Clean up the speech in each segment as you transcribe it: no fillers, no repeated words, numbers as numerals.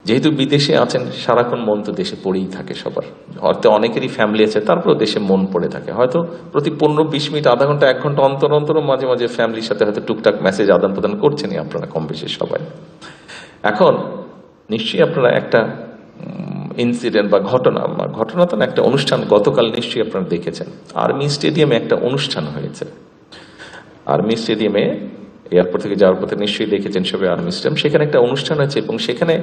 যেহেতু বিদেশে আছেন, সারাক্ষণ মন তো দেশে পড়েই থাকে সবার, হয়তো অনেকেরই ফ্যামিলি আছে, তারপরেও দেশে মন পড়ে থাকে। হয়তো প্রতি 15-20 মিনিট, আধা ঘন্টা, 1 ঘন্টা অন্তর অন্তর মাঝে মাঝে ফ্যামিলির সাথে হয়তো টুকটাক মেসেজ আদান প্রদান করছেনই আপনারা কম বেশি সবাই। এখন নিশ্চয়ই আপনারা একটা ইনসিডেন্ট বা ঘটনা তো না, একটা অনুষ্ঠান গতকাল নিশ্চয়ই আপনারা দেখেছেন। আর্মি স্টেডিয়ামে একটা অনুষ্ঠান হয়েছে। আর্মি স্টেডিয়ামে এয়ারপোর্ট থেকে যাওয়ার পথে নিশ্চয়ই দেখেছেন সবাই আর্মি স্টেডিয়াম, সেখানে একটা অনুষ্ঠান হয়েছে এবং সেখানে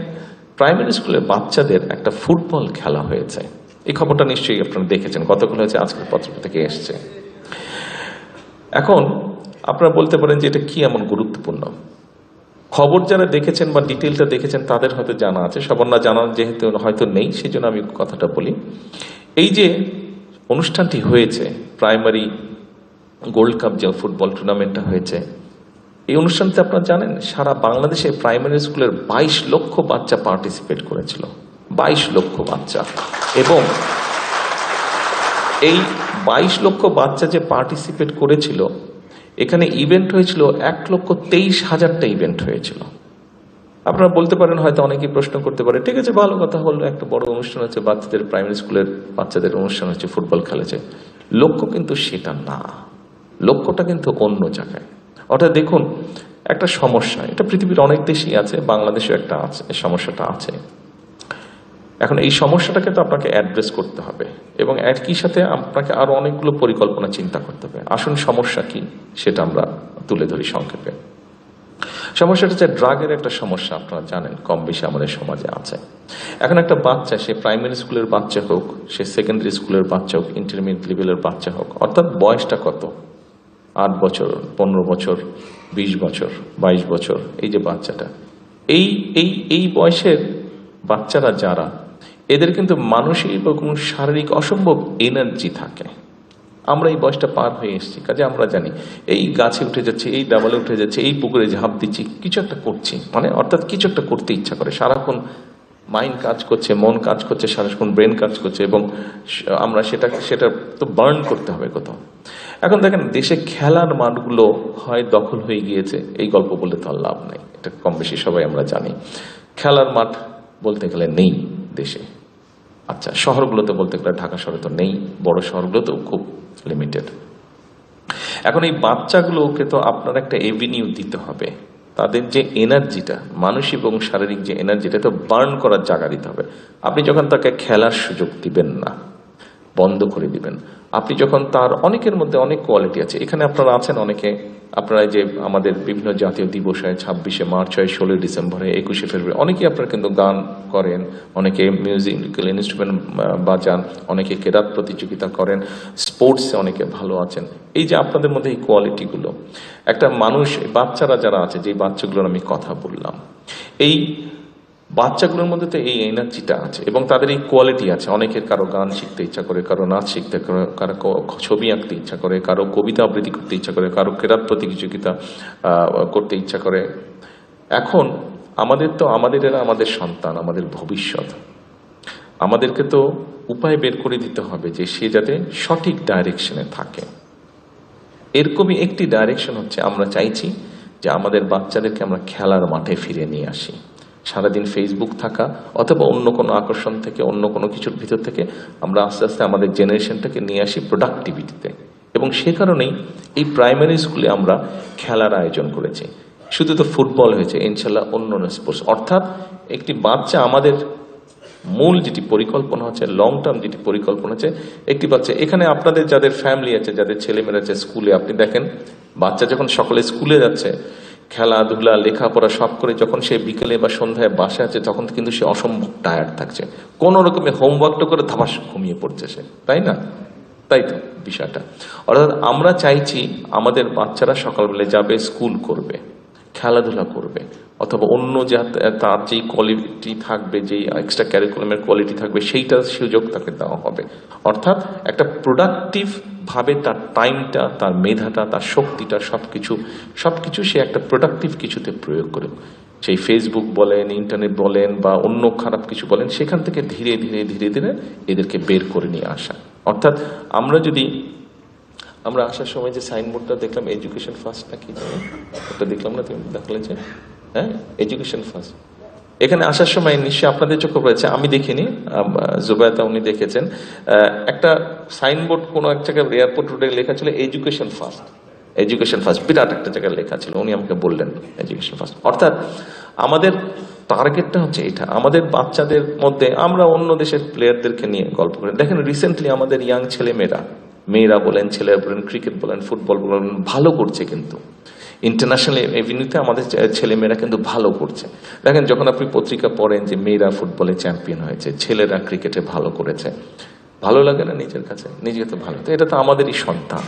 প্রাইমারি স্কুলের বাচ্চাদের একটা ফুটবল খেলা হয়েছে। এই খবরটা নিশ্চয়ই আপনারা দেখেছেন, গতকাল হয়েছে, আজকের পত্র থেকে এসছে। এখন আপনারা বলতে পারেন যে এটা কি এমন গুরুত্বপূর্ণ খবর? যারা দেখেছেন বা ডিটেলটা দেখেছেন তাদের হয়তো জানা আছে, সবার না জানা যেহেতু হয়তো নেই, সেই জন্য আমি কথাটা বলি। এই যে অনুষ্ঠানটি হয়েছে, প্রাইমারি গোল্ড কাপ যে ফুটবল টুর্নামেন্টটা হয়েছে, এই অনুষ্ঠানতে আপনারা জানেন সারা বাংলাদেশে প্রাইমারি স্কুলের 22 লক্ষ বাচ্চা পার্টিসিপেট করেছিল। 22 লক্ষ বাচ্চা। এবং এই 22 লক্ষ বাচ্চা যে পার্টিসিপেট করেছিল, এখানে ইভেন্ট হয়েছিল 1,23,000টা ইভেন্ট হয়েছিল। আপনারা বলতে পারেন, হয়তো অনেকেই প্রশ্ন করতে পারে, ঠিক আছে ভালো কথা, হলো একটা বড় অনুষ্ঠান হচ্ছে, বাচ্চাদের প্রাইমারি স্কুলের বাচ্চাদের অনুষ্ঠান হচ্ছে, ফুটবল খেলেছে। লক্ষ্য কিন্তু সেটা না, লক্ষ্যটা কিন্তু অন্য জায়গায়। অর্থাৎ দেখুন, একটা সমস্যা, এটা পৃথিবীর অনেক দেশেই আছে, বাংলাদেশেও একটা আছে, সমস্যাটা আছে। এখন এই সমস্যাটাকে তো আপনাকে অ্যাড্রেস করতে হবে এবং একই সাথে আপনাকে আরো অনেকগুলো পরিকল্পনা চিন্তা করতে হবে। আসুন সমস্যা কি সেটা আমরা তুলে ধরি সংক্ষেপে। সমস্যাটা হচ্ছে ড্রাগের একটা সমস্যা, আপনারা জানেন কম বেশি আমাদের সমাজে আছে। এখন একটা বাচ্চা, সে প্রাইমারি স্কুলের বাচ্চা হোক, সে সেকেন্ডারি স্কুলের বাচ্চা হোক, ইন্টারমিডিয়েট লেভেলের বাচ্চা হোক, অর্থাৎ বয়সটা কত, 8 বছর, 15 বছর, 20 বছর, 22 বছর, এই যে বাচ্চাটা, এই এই এই বয়সের বাচ্চারা যারা, এদের কিন্তু মানসিক এবং শারীরিক অসম্ভব এনার্জি থাকে। আমরা এই বয়সটা পার হয়ে এসেছি, কাজে আমরা জানি এই গাছে উঠে যাচ্ছে, এই ডাবলে উঠে যাচ্ছে, এই পুকুরে ঝাঁপ দিচ্ছি, কিছু একটা করছি, মানে অর্থাৎ কিছু একটা করতে ইচ্ছা করে, সারাক্ষণ মাইন্ড কাজ করছে, মন কাজ করছে, সারাক্ষণ ব্রেন কাজ করছে, এবং আমরা সেটা তো বার্ন করতে হবে কোথাও। এখন দেখেন, দেশে খেলার মাঠগুলো হয় দখল হয়ে গিয়েছে, এই গল্প বললে তো আর লাভ নেই, এটা কম বেশি সবাই আমরা জানি। খেলার মাঠ বলতে গেলে নেই দেশে। আচ্ছা, শহরগুলোতে বলতে গেলে ঢাকা শহরে তো নেই, বড় শহরগুলোতেও খুব লিমিটেড। এখন এই বাচ্চাগুলোকে তো আপনার একটা এভিনিউ দিতে হবে, তাদের যে এনার্জিটা, মানসিক এবং শারীরিক যে এনার্জিটা, তো বার্ন করার জায়গা দিতে হবে। আপনি যখন তাকে খেলার সুযোগ দিবেন না, বন্ধ করে দিবেন, আপনি যখন তার, অনেকের মধ্যে অনেক কোয়ালিটি আছে, এখানে আপনারা আছেন অনেকে, আপনারা যে আমাদের বিভিন্ন জাতীয় দিবস হয়, 26শে মার্চ হয়, 16 ডিসেম্বর হয়, 21শে ফেব্রুয়ারি, অনেকেই আপনারা কিন্তু গান করেন, অনেকে মিউজিক্যাল ইনস্ট্রুমেন্ট বাজান, অনেকে কেরাত প্রতিযোগিতা করেন, স্পোর্টসে অনেকে ভালো আছেন। এই যে আপনাদের মধ্যে এই কোয়ালিটিগুলো, একটা মানুষ, বাচ্চারা যারা আছে, যে বাচ্চাগুলোর আমি কথা বললাম, এই বাচ্চাগুলোর মধ্যে তো এই এনার্জিটা আছে এবং তাদের এই কোয়ালিটি আছে। অনেকের কারো গান শিখতে ইচ্ছা করে, কারো নাচ শিখতে, কারো ছবি আঁকতে ইচ্ছা করে, কারো কবিতা আবৃত্তি করতে ইচ্ছা করে, কারো কেরাত প্রতিযোগিতা করতে ইচ্ছা করে। এখন আমাদের এরা আমাদের সন্তান, আমাদের ভবিষ্যৎ। আমাদেরকে তো উপায় বের করে দিতে হবে যে সে যাতে সঠিক ডাইরেকশনে থাকে। এরকমই একটি ডাইরেকশন হচ্ছে, আমরা চাইছি যে আমাদের বাচ্চাদেরকে আমরা খেলার মাঠে ফিরে নিয়ে আসি। সারাদিন ফেসবুক থাকা অথবা অন্য কোনো আকর্ষণ থেকে, অন্য কোনো কিছুর ভিতর থেকে আমরা আস্তে আস্তে আমাদের জেনারেশনটাকে নিয়ে আসি প্রোডাক্টিভিটিতে। এবং সে কারণেই এই প্রাইমারি স্কুলে আমরা খেলার আয়োজন করেছি। শুধু তো ফুটবল হয়েছে, ইনশাল্লাহ অন্য স্পোর্টস। অর্থাৎ একটি বাচ্চা, আমাদের মূল যেটি পরিকল্পনা হচ্ছে, লং টার্ম যেটি পরিকল্পনা হচ্ছে, একটি বাচ্চা, এখানে আপনাদের যাদের ফ্যামিলি আছে, যাদের ছেলেমেয়েরা আছে স্কুলে, আপনি দেখেন বাচ্চা যখন সকালে স্কুলে যাচ্ছে, খেলাধুলা লেখাপড়া সব করে যখন সে বিকেলে বা সন্ধ্যায় বাসে আছে, তখন কিন্তু সে অসম্ভব টায়ার্ড থাকছে, কোনো রকমের হোমওয়ার্কটা করে ধাবাস ঘুমিয়ে পড়ছে সে, তাই না? তাই তো বিষয়টা। অর্থাৎ আমরা চাইছি আমাদের বাচ্চারা সকালবেলা যাবে, স্কুল করবে, খেলাধুলা করবে, অথবা অন্য তার যেই কোয়ালিটি থাকবে, যেই এক্সট্রা ক্যারিকুলামের কোয়ালিটি থাকবে, সেইটার সুযোগ তাকে দেওয়া হবে। অর্থাৎ একটা প্রোডাক্টিভ ভাবে তার টাইমটা, তার মেধাটা, তার শক্তিটা, সবকিছু সে একটা প্রোডাক্টিভ কিছুতে প্রয়োগ করে। সেই ফেসবুক বলেন, ইন্টারনেট বলেন, বা অন্য খারাপ কিছু বলেন, সেখান থেকে ধীরে ধীরে ধীরে ধীরে এদেরকে বের করে নিয়ে আসা। অর্থাৎ আমরা আসার সময় যে সাইনবোর্ডটা দেখলাম, এডুকেশন ফার্স্ট নাকি ওটা দেখলাম না, তুমি দেখলে যে, হ্যাঁ, এডুকেশন ফার্স্ট, এখানে আসার সময় নিশ্চয়ই আপনাদের চোখে পড়েছে, আমি দেখিনি, জুবায়দা উনি দেখেছেন, একটা সাইনবোর্ড কোনো এক জায়গায় এয়ারপোর্ট রোডে লেখা ছিল এডুকেশন ফার্স্ট। এডুকেশন ফার্স্ট বিরাট একটা জায়গায় লেখা ছিল, উনি আমাকে বললেন এডুকেশন ফার্স্ট। অর্থাৎ আমাদের টার্গেটটা হচ্ছে এটা, আমাদের বাচ্চাদের মধ্যে, আমরা অন্য দেশের প্লেয়ারদেরকে নিয়ে গল্প করি, দেখেন রিসেন্টলি আমাদের ইয়াং ছেলে মেয়েরা বলেন, ছেলেরা বলেন, ক্রিকেট বলেন, ফুটবল বলেন, ভালো করছে কিন্তু ইন্টারন্যাশনাল এভিনিউতে আমাদের ছেলেমেয়েরা কিন্তু ভালো করছে। দেখেন যখন আপনি পত্রিকা পড়েন যে মেয়েরা ফুটবলে চ্যাম্পিয়ন হয়েছে, ছেলেরা ক্রিকেটে ভালো করেছে, ভালো লাগে না নিজের কাছে? নিজেকে তো ভালো, তো এটা তো আমাদেরই সন্তান।